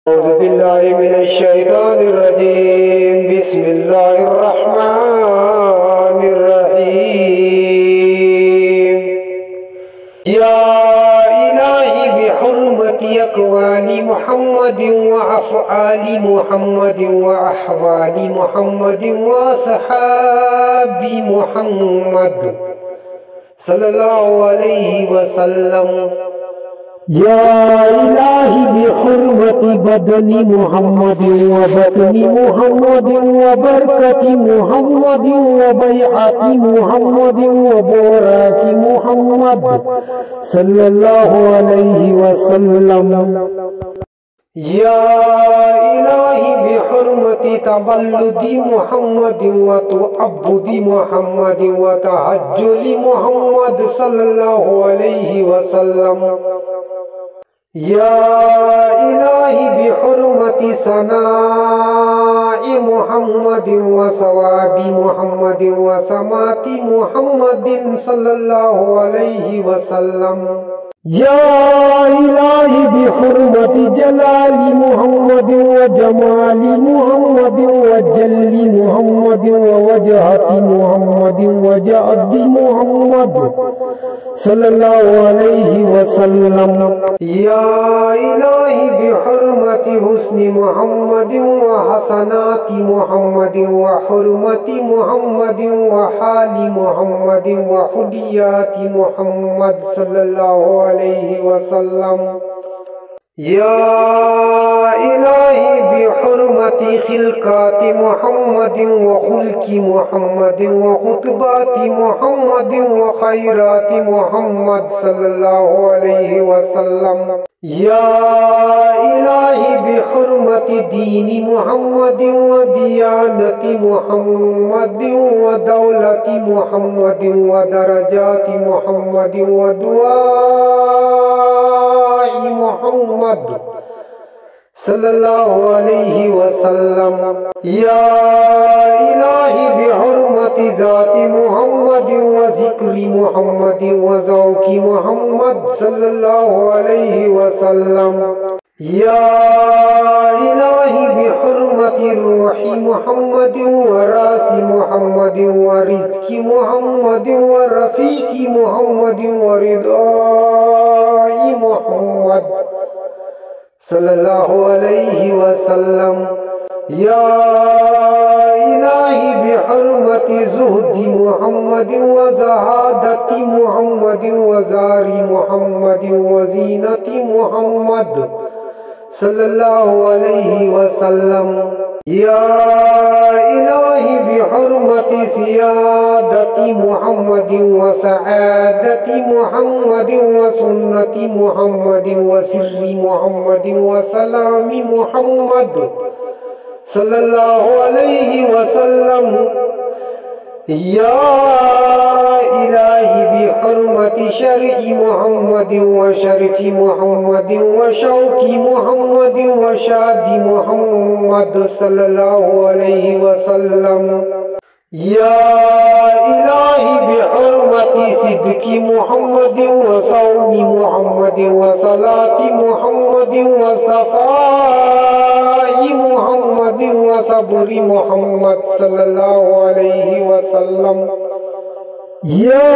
أعوذ بالله من الشيطان الرجيم بسم الله الرحمن الرحيم يا إلهي بحرمة أقوال محمد وأفعال محمد وأحوال محمد وصحاب محمد صلى الله عليه وسلم या इलाही बिहुर्मति बदनी मुहम्मद व बतनी मुहम्मद व बरकती मुहम्मद व बैअती मुहम्मद व बोराकी मुहम्मद सल्लल्लाहु अलैहि वसल्लम। या इलाही बिहुर्मति तबल्लुदी मुहम्मद व तुअब्बुदी मुहम्मद व तहज्जुली मुहम्मद सल्लल्लाहु अलैहि वसल्लम। या इलाही बिहुर्मति सनाइ मुहम्मद व सवाबी मुहम्मद व समाती मुहम्मदिन सल्लल्लाहु अलैहि वसल्लम। या इलाही बिहुर्मति जलाली मुहम्मद व जमाली मुहम्मद व जल्ली मुहम्मद व वजहती मुहम्मद व जद्दी मुहम्मद सल्लल्लाहु अलैहि वसल्लम। या इलाही बिहुर्मति हुस्नि मुहम्मद व हसनाती मुहम्मद व हुर्मति मुहम्मद व हाली मुहम्मद व हुदियाती मुहम्मद सल्लल्लाहु अलैहि वसल्लम। या इलाही बिहुर्मति खिलकाति मुहम्मद व खुल्की मुहम्मद व खुतबाती मुहम्मद व खैराती मुहम्मद सल्लल्लाहु अलैहि वसल्लम। या इलाही बिहुर्मति दीनी मुहम्मद व दियानती मुहम्मद व दौलती मुहम्मद व दरजाती मुहम्मद व दुआई मुहम्मद सल्लल्लाहु अलैहि वसल्लम। या इलाही बिहुर्मति ज़ाति मुहम्मद व ज़िक्री मुहम्मद व ज़ौक़ी मुहम्मद सल्लल्लाहु अलैहि वसल्लम। या इलाही बिहुर्मति रूही मुहम्मद व रासी मुहम्मद व रिज़्क़ी मुहम्मद व रफ़ीक़ी मुहम्मद व रिदाई मुहम्मद सल्लल्लाहु अलैहि वसल्लम। या इलाही बिहुर्मति ज़ुहदी मुहम्मद व ज़हादती मुहम्मद व ज़ारी मुहम्मद व ज़ीनती मुहम्मद सल्लल्लाहु अलैहि वसल्लम। या इलाही बिहुर्मति सियादती मुहम्मद व सआदती मुहम्मद व सुन्नती मुहम्मद व सिर्री मुहम्मद व सलामी मुहम्मद सल्लल्लाहु अलैहि वसल्लम। या इलाही बिहुर्मति शरई मुहम्मद व शरफ़ी मुहम्मद व शौक़ी मुहम्मद व शादी मुहम्मद सल्लल्लाहु अलैहि वसल्लम। या इलाही बिहुर्मति सिद्क़ी मुहम्मद व सौमी मुहम्मद व सलाती मुहम्मद व सफ़ाई मुहम्मद व सबरी मुहम्मद सल्लल्लाहु अलैहि वसल्लम। या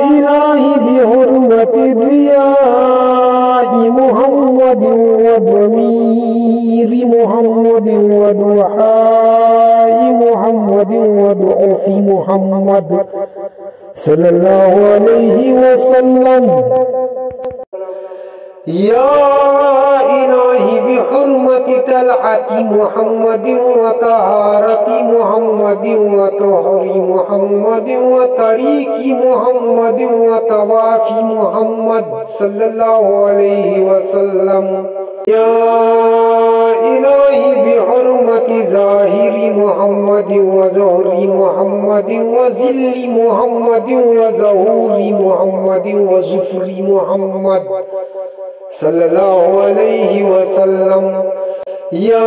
इलाही बिहुर्मति दुआई मुहम्मद व दमीरी मुहम्मद व दुआई मुहम्मद व दुआफ़ी मुहम्मद सल्लल्लाहु अलैहि वसल्लम। या इलाही बिहुर्मति तलअती मुहम्मद व तहारती मुहम्मद व तुहरी मुहम्मद व तरीकी मुहम्मद व तवाफ़ी मुहम्मद सल्लल्लाहु अलैहि वसल्लम। या इलाही बिहुर्मति ज़ाहिरी मुहम्मद व ज़ुहरी मुहम्मद व ज़िल्ली मुहम्मद व ज़हूरी मुहम्मद व ज़ुफ़री मुहम्मद सल्लल्लाहु अलैहि वसल्लम। या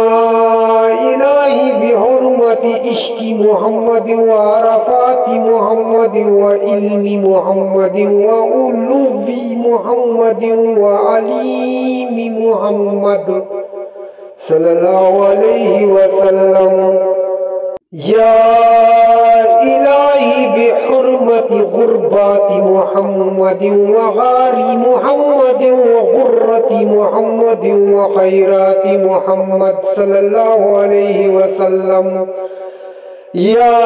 इलाही बिहुर्मति इश्क़ी मुहम्मद व अरफ़ाती मुहम्मद व इल्मी मुहम्मद व उलूवी मुहम्मद व अलीमी मुहम्मद صلى الله عليه وسلم. يا إلهي بحرمة غربات محمد وغار محمد وغرة محمد وخيرات محمد صلى الله عليه وسلم. يا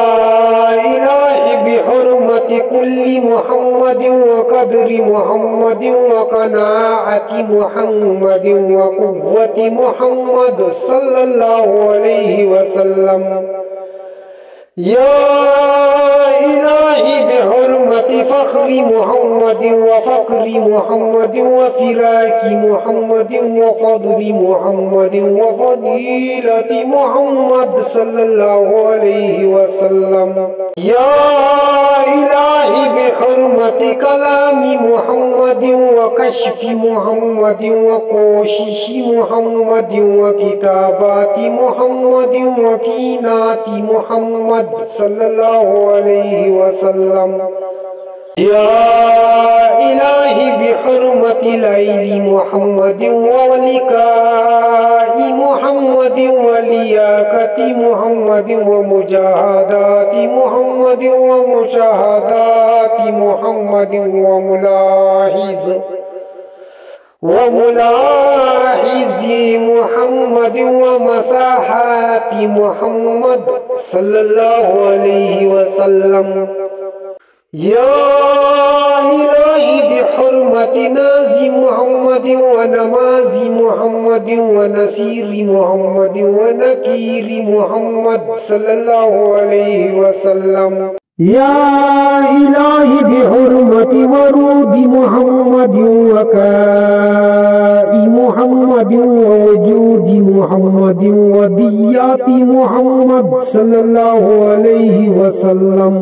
إلهي بحرمة كل محمد وقدر محمد وقناعة محمد وقوة محمد صلى الله عليه وسلم. يا إلهي بحرمة فخر محمد وفقر محمد وفراق محمد وفضل محمد وفضيلة محمد صلى الله عليه وسلم. يا إلهي بحرمة كلام محمد وكشف محمد وكوشش محمد وكتابات محمد وكينات محمد صلى الله عليه وسلم. يا إلهي بحرمة ليل محمد ولقاء محمد ولياقة محمد ومجاهدات محمد ومشاهدات محمد وملاحظ محمد ومساحات محمد صلى الله عليه وسلم. يا إلهي بحرمة ناز محمد ونماز محمد ونسير محمد ونكير محمد صلى الله عليه وسلم. يا إلهي بحرمة ورود محمد وكاء محمد ووجود محمد وديات محمد صلى الله عليه وسلم.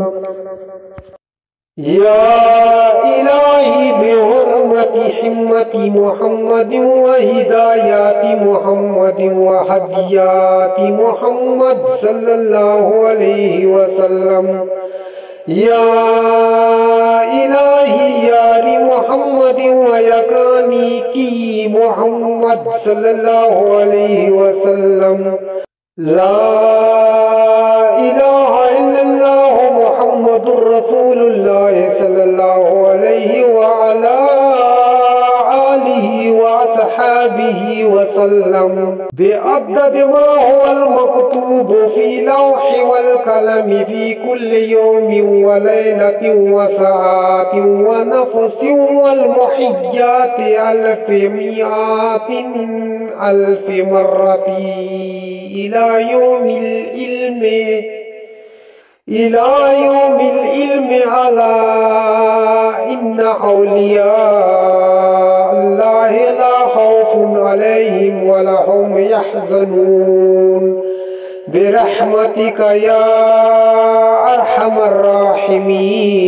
يا إلهي بحرمة حمة محمد وهدايات محمد وهديات محمد صلى الله عليه وسلم. يا إلهي يا محمد ويكانيكي محمد صلى الله عليه وسلم. لا إله إلا الله محمد رسول الله صلى الله عليه وعلى آله وأصحابه وسلم بعدد ما هو المكتوب في لوح والقلم في كل يوم وليلة وساعات ونفس والمحيات ألف مئات ألف مرة إلى يوم العلم على إن أولياء الله لا خوف عليهم ولا هم يحزنون برحمتك يا أرحم الراحمين.